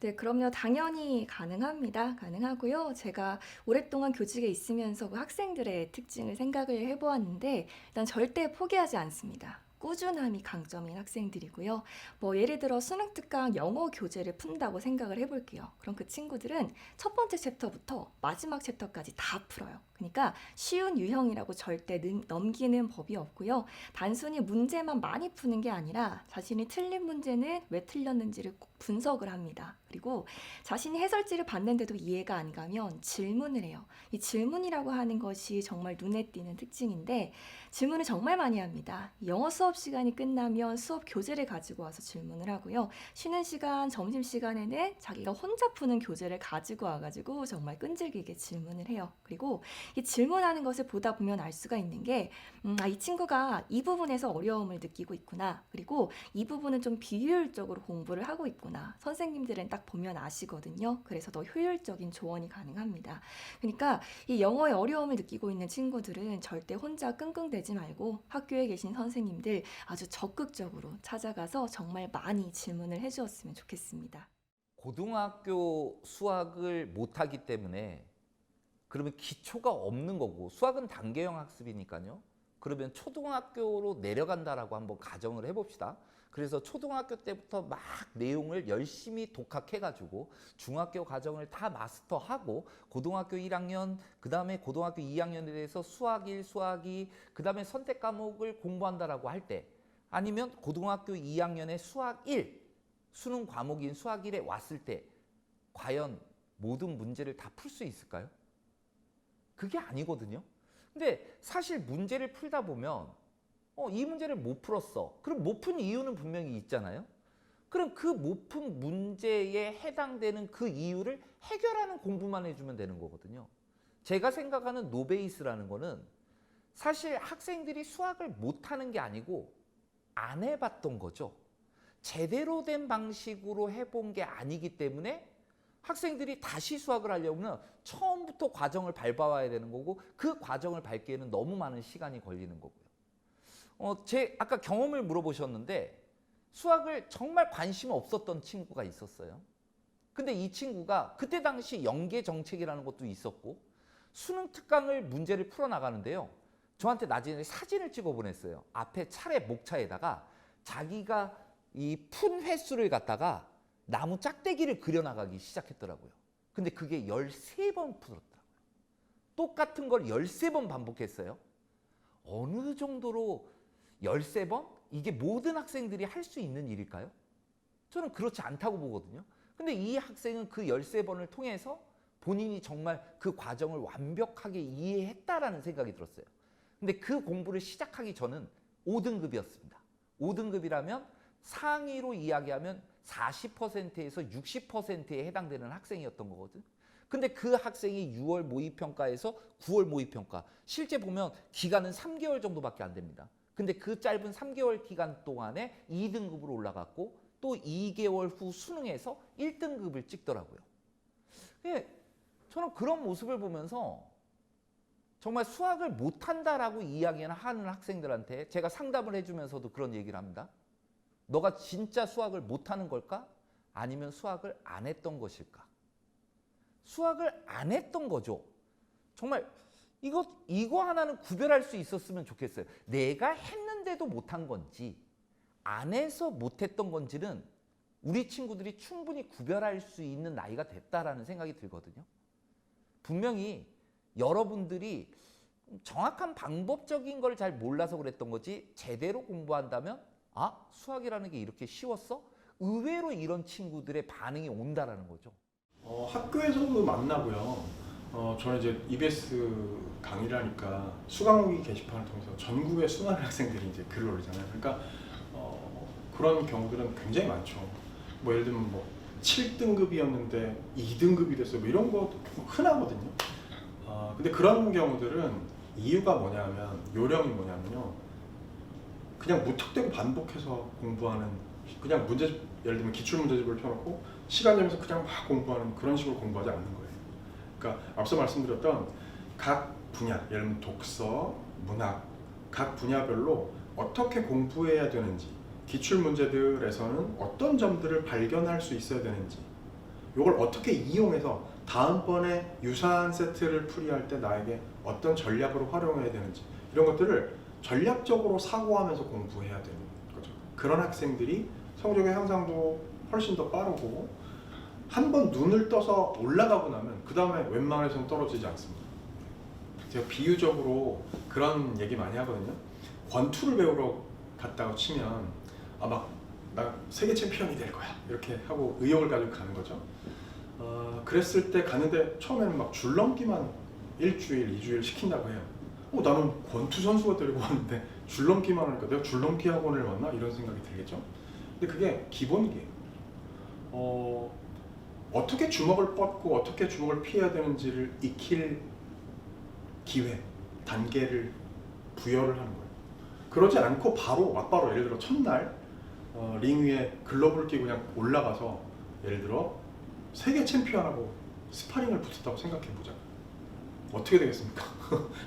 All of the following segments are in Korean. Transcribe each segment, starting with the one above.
네, 그럼요. 당연히 가능합니다. 가능하고요. 제가 오랫동안 교직에 있으면서 그 학생들의 특징을 생각을 해보았는데, 일단 절대 포기하지 않습니다. 꾸준함이 강점인 학생들이고요. 뭐 예를 들어 수능 특강 영어 교재를 푼다고 생각을 해볼게요. 그럼 그 친구들은 첫 번째 챕터부터 마지막 챕터까지 다 풀어요. 그러니까 쉬운 유형이라고 절대 넘기는 법이 없고요. 단순히 문제만 많이 푸는 게 아니라 자신이 틀린 문제는 왜 틀렸는지를 꼭 분석을 합니다. 그리고 자신이 해설지를 봤는데도 이해가 안 가면 질문을 해요. 이 질문이라고 하는 것이 정말 눈에 띄는 특징인데 질문을 정말 많이 합니다. 영어 수업 시간이 끝나면 수업 교재를 가지고 와서 질문을 하고요. 쉬는 시간, 점심시간에는 자기가 혼자 푸는 교재를 가지고 와가지고 정말 끈질기게 질문을 해요. 그리고 이 질문하는 것을 보다 보면 알 수가 있는 게 이 친구가 이 부분에서 어려움을 느끼고 있구나. 그리고 이 부분은 좀 비효율적으로 공부를 하고 있구나. 선생님들은 딱 보면 아시거든요. 그래서 더 효율적인 조언이 가능합니다. 그러니까 이 영어에 어려움을 느끼고 있는 친구들은 절대 혼자 끙끙대지 말고 학교에 계신 선생님들 아주 적극적으로 찾아가서 정말 많이 질문을 해주었으면 좋겠습니다. 고등학교 수학을 못하기 때문에 그러면 기초가 없는 거고 수학은 단계형 학습이니까요. 그러면 초등학교로 내려간다라고 한번 가정을 해봅시다. 그래서 초등학교 때부터 막 내용을 열심히 독학해가지고 중학교 과정을 다 마스터하고 고등학교 1학년, 그 다음에 고등학교 2학년에 대해서 수학 1, 수학 2, 그 다음에 선택 과목을 공부한다라고 할 때 아니면 고등학교 2학년에 수학 1, 수능 과목인 수학 1에 왔을 때 과연 모든 문제를 다 풀 수 있을까요? 그게 아니거든요. 근데 사실 문제를 풀다 보면 이 문제를 못 풀었어. 그럼 못 푼 이유는 분명히 있잖아요. 그럼 그 못 푼 문제에 해당되는 그 이유를 해결하는 공부만 해주면 되는 거거든요. 제가 생각하는 노베이스라는 거는 사실 학생들이 수학을 못하는 게 아니고 안 해봤던 거죠. 제대로 된 방식으로 해본 게 아니기 때문에 학생들이 다시 수학을 하려면 처음부터 과정을 밟아와야 되는 거고 그 과정을 밟기에는 너무 많은 시간이 걸리는 거고요. 제 아까 경험을 물어보셨는데 수학을 정말 관심 없었던 친구가 있었어요. 근데 이 친구가 그때 당시 연계 정책이라는 것도 있었고 수능 특강을 문제를 풀어나가는데요. 저한테 나중에 사진을 찍어 보냈어요. 앞에 차례 목차에다가 자기가 이 푼 횟수를 갖다가 나무 짝대기를 그려나가기 시작했더라고요. 근데 그게 13번 풀었더라고요. 똑같은 걸 13번 반복했어요. 어느 정도로 13번? 이게 모든 학생들이 할 수 있는 일일까요? 저는 그렇지 않다고 보거든요. 근데 이 학생은 그 13번을 통해서 본인이 정말 그 과정을 완벽하게 이해했다라는 생각이 들었어요. 근데 그 공부를 시작하기 전은 5등급이었습니다. 5등급이라면 상위로 이야기하면 40%에서 60%에 해당되는 학생이었던 거거든. 근데 그 학생이 6월 모의평가에서 9월 모의평가 실제 보면 기간은 3개월 정도밖에 안 됩니다. 근데 그 짧은 3개월 기간 동안에 2등급으로 올라갔고 또 2개월 후 수능에서 1등급을 찍더라고요. 저는 그런 모습을 보면서 정말 수학을 못한다라고 이야기하는 학생들한테 제가 상담을 해주면서도 그런 얘기를 합니다. 너가 진짜 수학을 못하는 걸까? 아니면 수학을 안 했던 것일까? 수학을 안 했던 거죠. 정말 이거 하나는 구별할 수 있었으면 좋겠어요. 내가 했는데도 못한 건지 안 해서 못했던 건지는 우리 친구들이 충분히 구별할 수 있는 나이가 됐다라는 생각이 들거든요. 분명히 여러분들이 정확한 방법적인 걸 잘 몰라서 그랬던 거지 제대로 공부한다면 수학이라는 게 이렇게 쉬웠어? 의외로 이런 친구들의 반응이 온다라는 거죠. 학교에서도 만나고요. 저는 이제 EBS 강의를 하니까 수강후기 게시판을 통해서 전국의 수많은 학생들이 이제 글을 올리잖아요. 그러니까 그런 경우들은 굉장히 많죠. 뭐 예를 들면 뭐 7등급이었는데 2등급이 됐어요. 뭐 이런 거 흔하거든요. 근데 그런 경우들은 이유가 뭐냐면 요령이 뭐냐면요. 그냥 무턱대고 반복해서 공부하는 그냥 문제집 예를 들면 기출문제집을 펴놓고 시간 내면서 그냥 막 공부하는 그런 식으로 공부하지 않는 거예요. 그러니까 앞서 말씀드렸던 각 분야 예를 들면 독서, 문학 각 분야별로 어떻게 공부해야 되는지 기출문제들에서는 어떤 점들을 발견할 수 있어야 되는지 이걸 어떻게 이용해서 다음번에 유사한 세트를 풀이할 때 나에게 어떤 전략으로 활용해야 되는지 이런 것들을 전략적으로 사고하면서 공부해야 되는 거죠. 그런 학생들이 성적의 향상도 훨씬 더 빠르고 한번 눈을 떠서 올라가고 나면 그 다음에 웬만해서는 떨어지지 않습니다. 제가 비유적으로 그런 얘기 많이 하거든요. 권투를 배우러 갔다고 치면 나 세계 챔피언이 될 거야 이렇게 하고 의욕을 가지고 가는 거죠. 그랬을 때 가는데 처음에는 막 줄넘기만 일주일, 2주일 시킨다고 해요. 나는 권투 선수가 되려고 하는데 줄넘기만 하니까 내가 줄넘기 학원을 왔나? 이런 생각이 들겠죠. 근데 그게 기본이에요. 어떻게 주먹을 뻗고 어떻게 주먹을 피해야 되는지를 익힐 기회, 단계를 부여를 하는 거예요. 그러지 않고 바로 막바로 예를 들어 첫날 링 위에 글러브를 끼고 그냥 올라가서 예를 들어 세계 챔피언하고 스파링을 붙었다고 생각해보자. 어떻게 되겠습니까?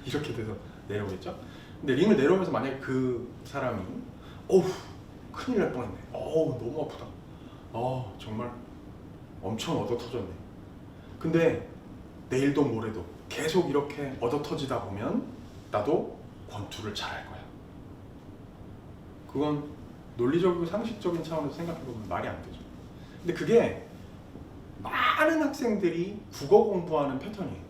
이렇게 돼서 내려오겠죠? 근데 링을 내려오면서 만약에 그 사람이 어우 큰일 날 뻔했네. 어우 너무 아프다. 정말 엄청 얻어 터졌네. 근데 내일도 모레도 계속 이렇게 얻어 터지다 보면 나도 권투를 잘할 거야. 그건 논리적이고 상식적인 차원에서 생각해보면 말이 안 되죠. 근데 그게 많은 학생들이 국어 공부하는 패턴이에요.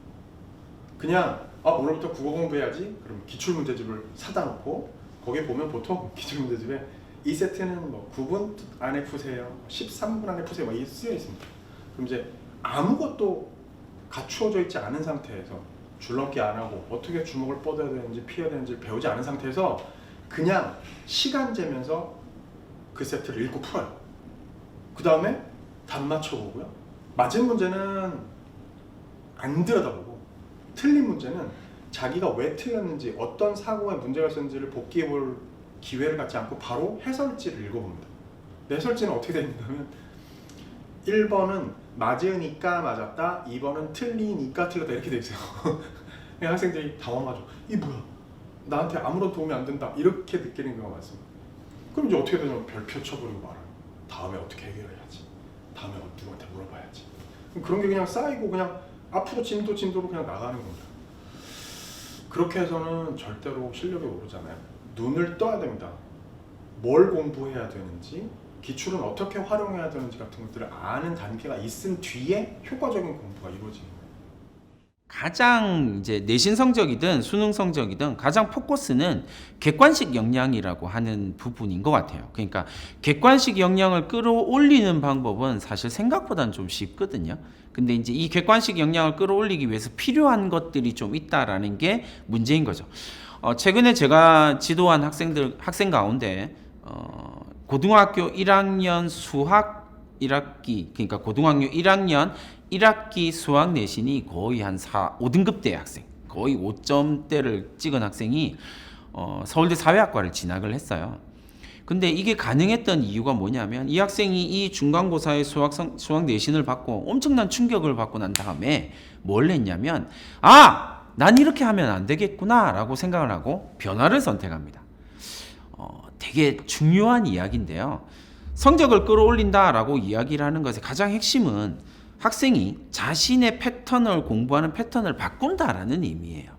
그냥 오늘부터 국어 공부해야지. 그럼 기출문제집을 사다 놓고 거기에 보면 보통 기출문제집에 이 세트는 뭐 9분 안에 푸세요, 13분 안에 푸세요 이 쓰여 있습니다. 그럼 이제 아무것도 갖추어져 있지 않은 상태에서 줄넘기 안 하고 어떻게 주먹을 뻗어야 되는지 피해야 되는지 배우지 않은 상태에서 그냥 시간 재면서 그 세트를 읽고 풀어요. 그 다음에 답 맞춰보고요. 맞은 문제는 안 들여다보고 틀린 문제는 자기가 왜 틀렸는지 어떤 사고에 문제가 있었는지를 복기해볼 기회를 갖지 않고 바로 해설지를 읽어봅니다. 해설지는 어떻게 되어 있냐면 1번은 맞으니까 맞았다, 2번은 틀리니까 틀렸다 이렇게 되어 있어요. 학생들이 당황하죠. 이게 뭐야? 나한테 아무런 도움이 안 된다 이렇게 느끼는 경우가 많습니다. 그럼 이제 어떻게 되냐면 별표 쳐버리고 말아요. 다음에 어떻게 해결해야지, 다음에 누구한테 물어봐야지. 그런 게 그냥 쌓이고 그냥 앞으로 진도로 그냥 나가는 겁니다. 그렇게 해서는 절대로 실력이 오르잖아요. 눈을 떠야 됩니다. 뭘 공부해야 되는지, 기출은 어떻게 활용해야 되는지 같은 것들을 아는 단계가 있은 뒤에 효과적인 공부가 이루어지는 거예요. 가장 이제 내신 성적이든 수능 성적이든 가장 포커스는 객관식 역량이라고 하는 부분인 것 같아요. 그러니까 객관식 역량을 끌어올리는 방법은 사실 생각보다는 좀 쉽거든요. 근데 이제 이 객관식 역량을 끌어올리기 위해서 필요한 것들이 좀 있다라는 게 문제인 거죠. 최근에 제가 지도한 학생 가운데 고등학교 1학년 수학 1학기, 그러니까 고등학교 1학년 1학기 수학 내신이 거의 한 5등급대 학생, 거의 5점대를 찍은 학생이 서울대 사회학과를 진학을 했어요. 근데 이게 가능했던 이유가 뭐냐면 이 학생이 이 중간고사의 수학 내신을 받고 엄청난 충격을 받고 난 다음에 뭘 했냐면 난 이렇게 하면 안 되겠구나 라고 생각을 하고 변화를 선택합니다. 되게 중요한 이야기인데요. 성적을 끌어올린다라고 이야기를 하는 것의 가장 핵심은 학생이 자신의 패턴을 공부하는 패턴을 바꾼다라는 의미예요.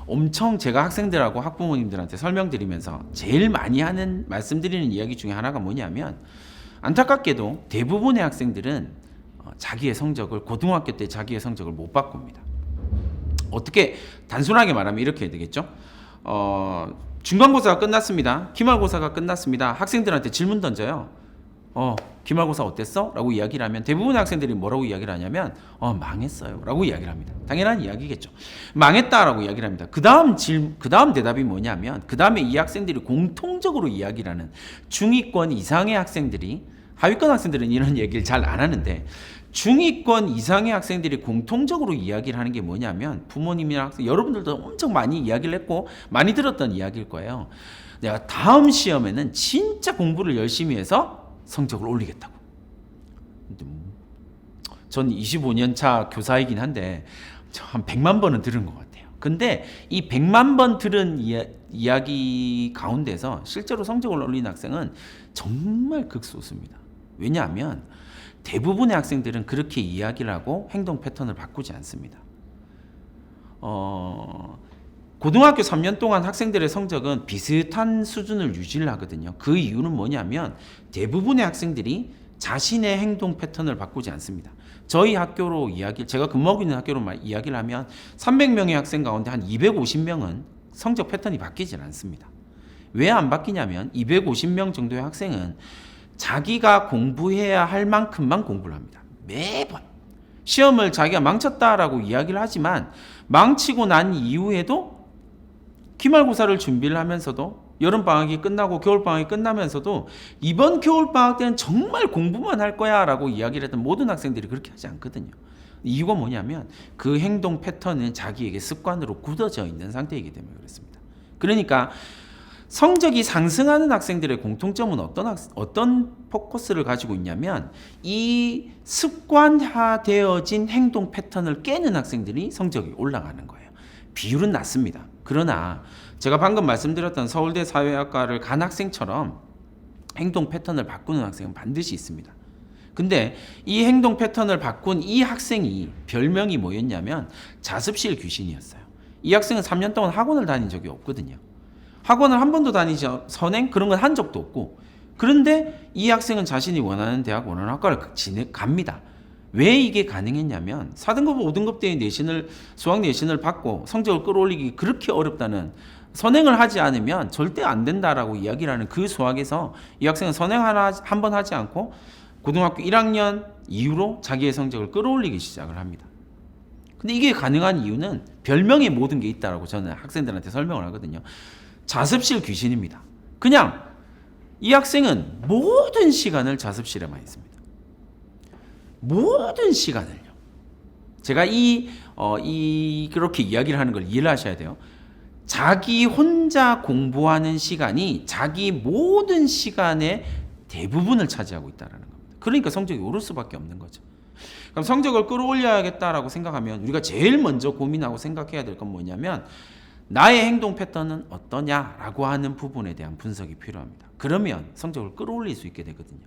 엄청 제가 학생들하고 학부모님들한테 설명드리면서 제일 많이 하는 말씀드리는 이야기 중에 하나가 뭐냐면 안타깝게도 대부분의 학생들은 자기의 성적을 고등학교 때 자기의 성적을 못 바꿉니다. 어떻게 단순하게 말하면 이렇게 되겠죠. 중간고사가 끝났습니다. 기말고사가 끝났습니다. 학생들한테 질문 던져요. 기말고사 어땠어? 라고 이야기를 하면 대부분의 학생들이 뭐라고 이야기를 하냐면 망했어요 라고 이야기를 합니다. 당연한 이야기겠죠. 망했다라고 이야기를 합니다. 그 다음 대답이 뭐냐면 그 다음에 이 학생들이 공통적으로 이야기를 하는 중위권 이상의 학생들이, 하위권 학생들은 이런 얘기를 잘 안 하는데 중위권 이상의 학생들이 공통적으로 이야기를 하는 게 뭐냐면 부모님이랑 학생, 여러분들도 엄청 많이 이야기를 했고 많이 들었던 이야기일 거예요. 내가 다음 시험에는 진짜 공부를 열심히 해서 성적을 올리겠다고. 전 25년 차 교사이긴 한데 한 100만 번은 들은 것 같아요. 근데 이 100만 번 들은 이야기 가운데서 실제로 성적을 올린 학생은 정말 극소수입니다. 왜냐하면 대부분의 학생들은 그렇게 이야기를 하고 행동 패턴을 바꾸지 않습니다. 고등학교 3년 동안 학생들의 성적은 비슷한 수준을 유지를 하거든요. 그 이유는 뭐냐면 대부분의 학생들이 자신의 행동 패턴을 바꾸지 않습니다. 저희 학교로 제가 근무하고 있는 학교로 이야기를 하면 300명의 학생 가운데 한 250명은 성적 패턴이 바뀌질 않습니다. 왜 안 바뀌냐면 250명 정도의 학생은 자기가 공부해야 할 만큼만 공부를 합니다. 매번 시험을 자기가 망쳤다라고 이야기를 하지만 망치고 난 이후에도 기말고사를 준비를 하면서도 여름방학이 끝나고 겨울방학이 끝나면서도 이번 겨울방학 때는 정말 공부만 할 거야 라고 이야기를 했던 모든 학생들이 그렇게 하지 않거든요. 이유가 뭐냐면 그 행동 패턴은 자기에게 습관으로 굳어져 있는 상태이기 때문에 그렇습니다. 그러니까 성적이 상승하는 학생들의 공통점은 어떤 포커스를 가지고 있냐면 이 습관화되어진 행동 패턴을 깨는 학생들이 성적이 올라가는 거예요. 비율은 낮습니다. 그러나 제가 방금 말씀드렸던 서울대 사회학과를 간 학생처럼 행동 패턴을 바꾸는 학생은 반드시 있습니다. 근데 이 행동 패턴을 바꾼 이 학생이 별명이 뭐였냐면 자습실 귀신이었어요. 이 학생은 3년 동안 학원을 다닌 적이 없거든요. 학원을 한 번도 다니지 선행 그런 건 한 적도 없고, 그런데 이 학생은 자신이 원하는 대학 원하는 학과를 갑니다. 왜 이게 가능했냐면 4등급 5등급 때의 수학 내신을 받고 성적을 끌어올리기 그렇게 어렵다는, 선행을 하지 않으면 절대 안 된다라고 이야기를 하는 그 수학에서 이 학생은 선행 한 번 하지 않고 고등학교 1학년 이후로 자기의 성적을 끌어올리기 시작을 합니다. 근데 이게 가능한 이유는 별명에 모든 게 있다라고 저는 학생들한테 설명을 하거든요. 자습실 귀신입니다. 그냥 이 학생은 모든 시간을 자습실에만 있습니다. 모든 시간을요. 제가 그렇게 이야기를 하는 걸 이해를 하셔야 돼요. 자기 혼자 공부하는 시간이 자기 모든 시간의 대부분을 차지하고 있다는 겁니다. 그러니까 성적이 오를 수밖에 없는 거죠. 그럼 성적을 끌어올려야겠다라고 생각하면 우리가 제일 먼저 고민하고 생각해야 될 건 뭐냐면 나의 행동 패턴은 어떠냐라고 하는 부분에 대한 분석이 필요합니다. 그러면 성적을 끌어올릴 수 있게 되거든요.